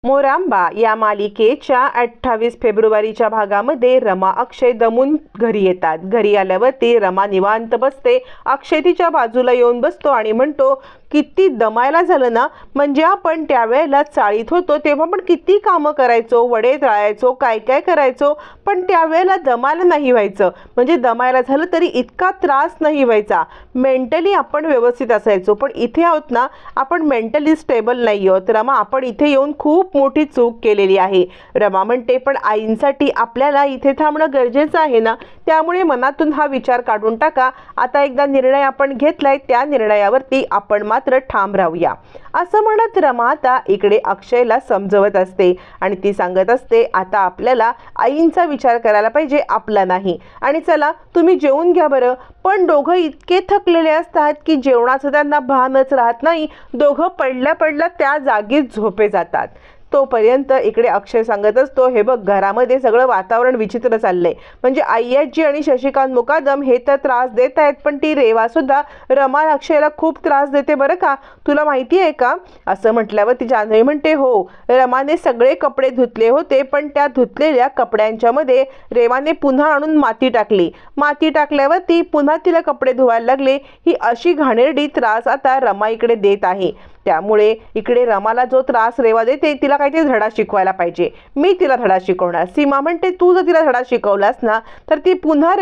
मोरांबा या मालिकेच्या 28 फेब्रुवारीच्या भागामध्ये रमा अक्षय दमून घरी येतात। घरी आल्यावरती रमा निवांत बसते। अक्षय तिच्या बाजूला येऊन बसतो आणि म्हणतो, किती दमायला झालं ना, म्हणजे आपण त्यावेळेला चाळीत होतो तेव्हा पण किती कामं करायचो, वडे तळायचो, काय काय करायचो, पण त्यावेळेला दमायला नाही व्हायचं। म्हणजे दमायला झालं तरी इतका त्रास नाही व्हायचा, मेंटली आपण व्यवस्थित असायचो। पण इथे आहोत ना, आपण मेंटली स्टेबल नाही आहोत। रमा, आपण इथे येऊन खूप मोठी चूक केलेली आहे। रमा म्हणते, पण आईंसाठी आपल्याला इथे थांबणं गरजेचं आहे ना, त्यामुळे मनातून हा विचार काढून टाका। आता एकदा निर्णय आपण घेतलाय, त्या निर्णयावरती आपण मात्र ठाम राहूया, असं म्हणत रमा आता इकडे अक्षयला समजवत असते आणि ती सांगत असते, आता आपल्याला आईंचा विचार करायला पाहिजे, आपला नाही। आणि चला तुम्ही जेवून घ्या बरं। पण दोघं इतके थकलेले असतात की जेवणाचं त्यांना भानच राहत नाही। दोघं पडल्या पडल्या त्या जागीच झोपे जातात। तोपर्यंत इकडे अक्षय सांगत असतो, हे बघ, घरामध्ये सगळं वातावरण विचित्र चाललंय। म्हणजे आई आणि शशिकांत मुकादम हे तर त्रास देत आहेत, पण ती रेवा सुद्धा रमा अक्षयला खूप त्रास देते बरं का, तुला माहिती आहे का? असं म्हटल्यावर ती जान्हवी म्हणते, हो, रमाने सगळे कपडे धुतले होते, पण त्या धुतलेल्या कपड्यांच्या मध्ये रेवाने पुन्हा आणून माती टाकली। माती टाकल्यावर ती पुन्हा तिला कपडे धुवायला लागले। ही अशी घाणेरडी त्रास आता रमा इकडे देत आहे। त्यामुळे इकडे रमाला जो त्रास रेवा देते, तिला काहीतरी धडा शिकवायला पाहिजे। मी तिला धडा शिकवणार। सीमा म्हणते, तू जर तिला धडा शिकवलास ना, तर ती पुन्हा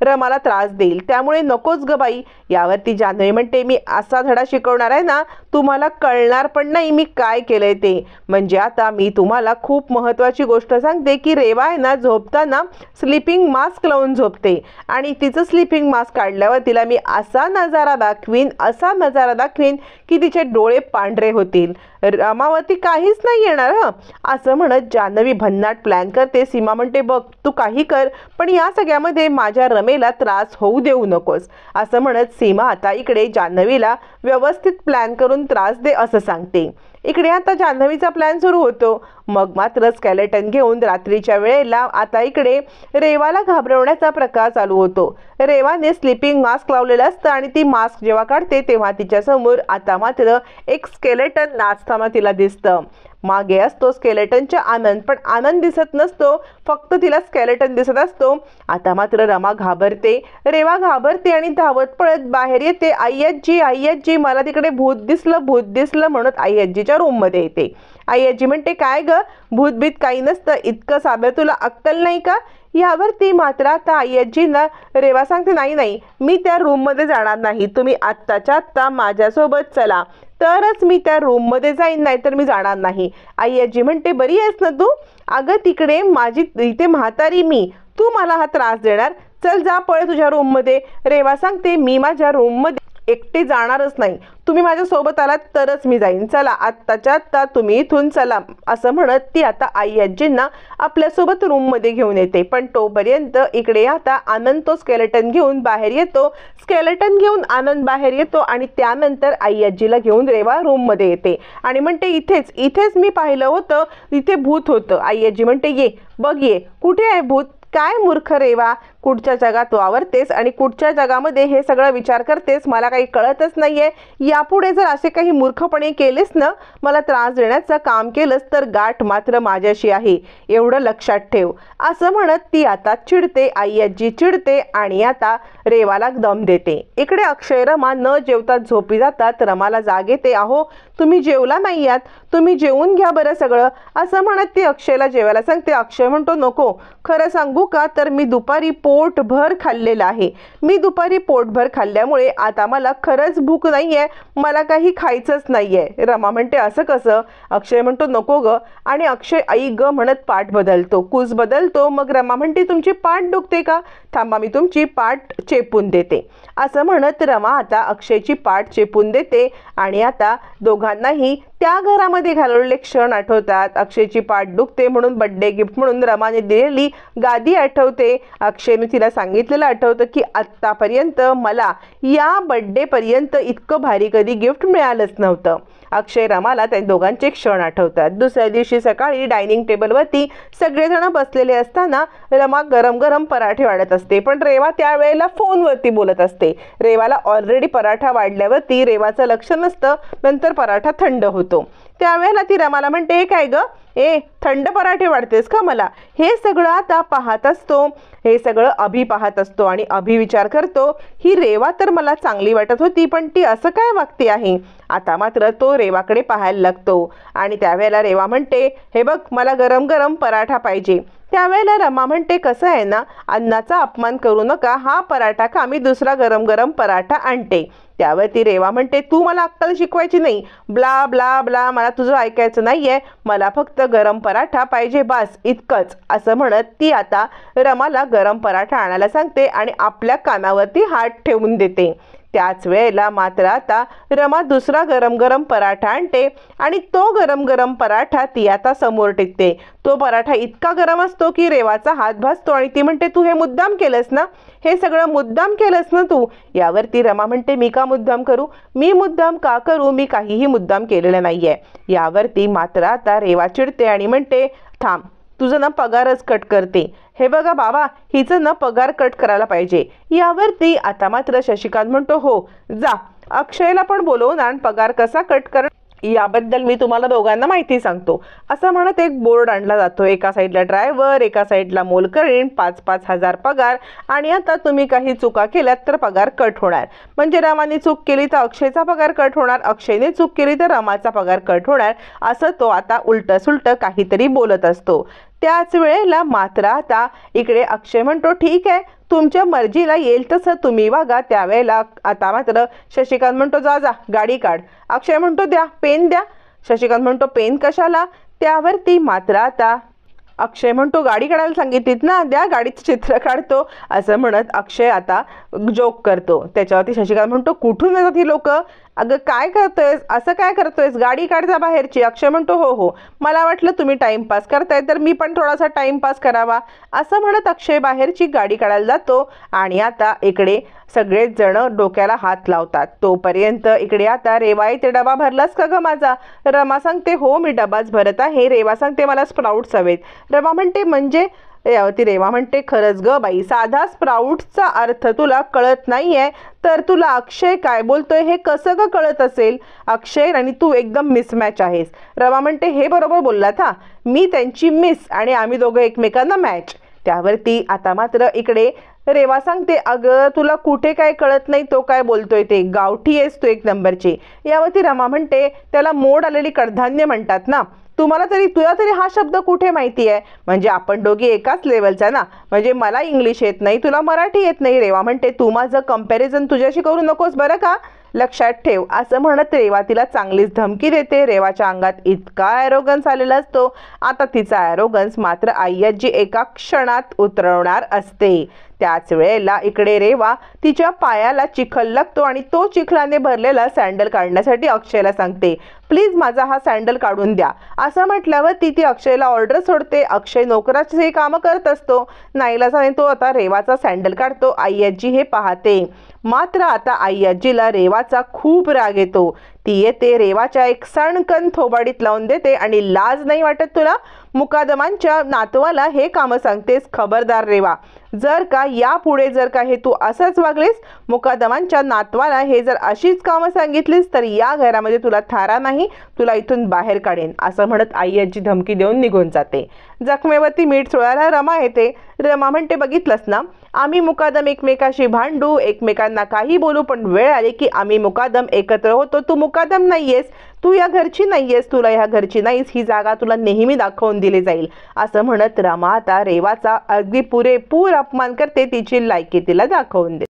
रमाला त्रास देईल, त्यामुळे नकोच ग बाई। यावरती जान्हवी म्हणते, मी असा धडा शिकवणार आहे ना, तुम्हाला कळणार पण नाही मी काय केलंय ते। म्हणजे आता मी तुम्हाला खूप महत्त्वाची गोष्ट सांगते की रेवा आहे ना, झोपताना स्लीपिंग मास्क लावून झोपते आणि तिचं स्लीपिंग मास्क काढल्यावर तिला मी असा नजारा दाखवीन की तिचे डोळे पांढरे होतील। रमावरती काहीच नाही येणार हं, असं म्हणत जान्हवी भन्नाट प्लॅन करते। सीमा म्हणते, बघ, तू काही कर, पण या सगळ्यामध्ये माझ्या रमेला त्रास होऊ देऊ नकोस, असं म्हणत सीमा आता इकडे जान्हवीला व्यवस्थित प्लॅन करून त्रास दे असं सांगते। इकडे आता जान्हवीचा प्लॅन सुरू होतो। मग मात्र स्केलेटन घेऊन रात्रीच्या वेळेला आता इकडे रेवाला घाबरवण्याचा प्रकार चालू होतो। रेवाने स्लीपिंग मास्क लावलेलं असतं आणि ती मास्क जेव्हा काढते तेव्हा तिच्या समोर आता मात्र एक स्केलेटन नाचताना तिला दिसतं। मागे असतो स्केलेटनच्या आनंद, पण आनंद दिसत नसतो, फक्त तिला स्केलेटन दिसत असतो। आता मात्र रमा घाबरते, रेवा घाबरते आणि धावत पळत बाहेर येते। आई, मला तिकडे भूत दिसलं म्हणत आई आजीच्या रूम मध्ये येते। आई आजी म्हणते, काय ग, भूतबीत काही नसतं, इतकं साधं तुला अक्कल नाही का? यावरती मात्र आता आई आजींना रेवा सांगते, नाही, मी त्या रूम मध्ये जाणार नाही, तुम्ही आत्ताच्या आत्ता माझ्यासोबत चला, तरच मी त्या रूम मध्ये जाईन, नाहीतर मी जाणार नाही। आई आजी म्हणते, बरी आहेस ना तू? अगं, तिकडे माझी इथे म्हातारी मी, तू मला हा त्रास देणार? चल जा, पळ तुझ्या रूम मध्ये। रेवा सांगते, मी माझ्या रूम मध्ये एकटी जाणारच नाही, तुम्ही माझ्या सोबत आलात तरच मी जाईन, चला आत्ताच्या आत्ता तुम्ही इथून चला, असं म्हणत ती आता आई आजींना आपल्यासोबत रूम मध्ये घेऊन येते। पण तोपर्यंत इकडे आता आनंद तो स्केलेटन घेऊन बाहेर येतो आणि त्यानंतर आई आजीला घेऊन रेवा रूम मध्ये येते आणि म्हणते, इथेच मी पाहिलं होतं, इथे भूत होतं। आई आजी म्हणते, ये बघ, ये कुठे आहे भूत? काय मूर्ख रेवा, कुठच्या जगात वावरतेस आणि कुठच्या जगामध्ये हे सगळं विचार करतेस, मला काही कळतच नाहीये। यापुढे जर असे काही मूर्खपणे केलेस ना, मला त्रास देण्याचं काम केलंस, तर गाठ मात्र माझ्याशी आहे, एवढं लक्षात ठेव, असं म्हणत ती आता चिडते। आई आजी चिडते आणि आता रेवाला दम देते। इकडे अक्षय रमा न जेवता झोपी जातात। रमाला जाग येते, अहो तुम्ही जेवला नाही आहात, तुम्ही जेवून घ्या बरं सगळं, असं म्हणत ती अक्षयला जेवायला सांगते। अक्षय म्हणतो, नको, खरं सांगू का, तर मी दुपारी पोटभर खाल्लेलं आहे। मी दुपारी पोटभर खाल्ल्यामुळे आता मला खरंच भूक नाहीये, मला काही खायचंच नाहीये। रमा म्हणते, असं कसं? अक्षय म्हणतो, नको ग, आणि अक्षय आई ग म्हणत पाठ बदलतो, कूस बदलतो। मग रमा म्हणते, तुमची पाठ दुखते का? थांबा, मी तुमची पाठ चेपून देते, असं म्हणत रमा आता अक्षयची पाठ चेपून देते आणि आता दोघांनाही त्या घरामध्ये घालवलेले क्षण आठवतात। अक्षयची पाठ दुखते म्हणून बर्थडे गिफ्ट म्हणून रमाने दिलेली गादी आठवते। अक्षयने तिला सांगितलेलं आठवतं की आत्तापर्यंत मला या बर्थडे पर्यंत इतकं भारी कधी गिफ्ट मिळालंच नव्हतं। अक्षय रमाला त्या दोघांचे क्षण आठवतात। दुसऱ्या दिवशी सकाळी डायनिंग टेबलवरती सगळेजण बसलेले असताना रमा गरम गरम पराठे वाढत असते, पण रेवा त्यावेळेला फोनवरती बोलत असते। रेवाला ऑलरेडी पराठा वाढल्यावरती रेवाचं लक्ष नसतं, नंतर पराठा थंड होतो। त्यावेळेला ती रमाला म्हणते, हे काय ग, थंड पराठे वाढतेस का मला? हे सगळं आता पाहत असतो, हे सगळं अभि पाहत असतो आणि अभि विचार करतो, ही रेवा तर मला चांगली वाटत होती, पण ती असं काय वागते आहे? आता मात्र तो रेवाकडे पाहायला लागतो आणि त्यावेळेला रेवा म्हणते, हे बघ, मला गरम गरम पराठा पाहिजे. त्यावेळेला रमा म्हणते, कसं आहे ना, अन्नाचा अपमान करू नका, हा पराठा का, मी दुसरा गरम गरम पराठा आणते. त्यावर ती रेवा म्हणते, तू मला अक्कल शिकवायची नाही, ब्ला ब्ला ब्ला, मला तुझं ऐकायचं नाहीये, मला फक्त गरम पराठा पाहिजे, बस इतकंच. असं म्हणत ती आता रमाला गरम पराठा आणायला सांगते आणि आपल्या कानावरती हात ठेवून देते. त्याच वेळेला मात्र आता रमा दुसरा गरम गरम पराठा आणते आणि तो गरम गरम पराठा ती आता समोर टेकते. तो पराठा इतका गरम असतो की रेवाचा हात भाजतो आणि ती म्हणते, तू हे मुद्दाम केलंस ना, हे सगळं मुद्दाम केलंस ना तू? यावरती रमा म्हणते, मी का मुद्दाम करू, मी मुद्दाम का करू, मी काहीही मुद्दाम केलेलं नाहीये. यावरती मात्र आता रेवा चिडते आणि म्हणते, थांब, तुझं ना पगारच कट करते. हे बघा बाबा, हिचं ना पगार कट करायला पाहिजे. यावरती आता मात्र शशिकांत म्हणतो, हो जा, अक्षयला पण बोलवून आण, पगार कसा कट कर याबद्दल मी तुम्हाला दोघांना माहिती सांगतो. असं म्हणत एक बोर्ड आणला जातो, एका साईडला ड्रायव्हर, एका साईडला मोलकरीण, 5-5 हजार पगार, आणि आता तुम्ही काही चुका केल्यात तर पगार कट होणार. म्हणजे रमाने चूक केली तर अक्षयचा पगार कट होणार, अक्षयने चूक केली तर रमाचा पगार कट होणार. असं तो आता उलट सुलट काहीतरी बोलत असतो. त्याच वेळेला मात्र आता इकडे अक्षय म्हणतो, ठीक आहे, तुमच्या मर्जीला येईल तसं तुम्ही वागा. त्यावेळेला आता मात्र शशिकांत म्हणतो, जा जा गाडी काढ. अक्षय म्हणतो, द्या पेन द्या. शशिकांत म्हणतो, पेन कशाला? त्यावरती मात्र आता अक्षय म्हणतो, गाडी काढायला सांगितलीत ना, द्या, गाडीचं चित्र काढतो. असं म्हणत अक्षय आता जोक करतो. त्याच्यावरती शशिकांत म्हणतो, कुठून येतात ही लोक? अगं काय करतोयस, असं काय करतोयस, गाडी काढता बाहेरची. अक्षय म्हणतो, हो हो, मला वाटलं तुम्ही टाइमपास करताय तर मी पण थोडासा टाइमपास करावा. असं म्हणत अक्षय बाहेरची गाडी काढायला जातो आणि आता इकडे सगळेच जण डोक्याला हात लावतात. तोपर्यंत इकडे आता रेवा येते, डबा भरलास का ग माझा? रमा सांगते, हो मी डबाच भरत आहे. रेवा सांगते, मला स्प्राउट्स हवेत. रमा म्हणते, म्हणजे? यावरती रेवा म्हणते, खरंच ग बाई, साधा स्प्राउट्सचा अर्थ तुला कळत नाहीये तर तुला अक्षय काय बोलतोय हे कसं ग कळत असेल? अक्षय आणि तू एकदम मिसमॅच आहेस. रमा म्हणते, हे बरोबर बोललात हा, मी त्यांची मिस आणि आम्ही दोघं एकमेकांना मॅच. त्यावरती आता मात्र इकडे रेवा सांगते, अगं तुला कुठे काय कळत नाही, तो काय बोलतोय ते, गावठी आहेस तू एक नंबरची. यावरती रमा म्हणते, त्याला मोड आलेली कडधान्य म्हणतात ना, तुला तरी हा शब्द कुठे माहिती आहे? म्हणजे आपण दोघी एकाच लेवलचा ना, म्हणजे मला इंग्लिश येत नाही, तुला मराठी येत नाही. रेवा म्हणते, तू माझं कंपॅरिझन तुझ्याशी करू नकोस बरं का, लक्षात ठेव. असं म्हणत रेवा तिला चांगलीच धमकी देते. रेवाच्या अंगात इतका ॲरोगन्स आलेला असतो. आता तिचा ॲरोगन्स मात्र आय्याजी एका क्षणात उतरवणार असते. त्याच वेळेला इकडे रेवा तिच्या पायाला चिखल लागतो आणि तो चिखलाने भरलेला सँडल काढण्यासाठी अक्षयला सांगते, प्लीज माझा हा सँडल काढून द्या. असं म्हटल्यावर ती अक्षयला ऑर्डर सोडते. अक्षय नोकराचे कामं करत असतो. नाईलाजाने तो आता रेवाचा सँडल काढतो. आय्याजी हे पाहते. मात्र आता आय्याजीला रेवाचा खूप राग येतो. ती येते, रेवाच्या एक सणकन थोबाडीत लावून देते आणि लाज नाही वाटत तुला? मुकादमांच्या नातवाला हे कामं सांगतेस? खबरदार रेवा, जर का यापुढे जर का हे तू असंच वागलीस, मुकादमांच्या नातवाला हे जर अशीच कामं सांगितलीस तर या घरामध्ये तुला थारा नाही, तुला इथून बाहेर काढेन. असं म्हणत आय्याची धमकी देऊन निघून जाते. जखमेवरती मीठ चोळायला रमा येते. रमा म्हणते, बघितलंस ना, आम्ही मुकादम एकमेकाशी भांडू, एकमेकांना काही बोलू, पण वेळ आली की आम्ही मुकादम एकत्र होतो. तू मुकादम नाहीयेस, तू या घरची नाहीयेस, तुला या घरची नाहीस, ही जागा तुला नेहमी दाखवून दिली जाईल. असं म्हणत रमा आता रेवाचा अगदी पुरेपूर अपमान करते, तिची लायकी तिला दाखवून देते.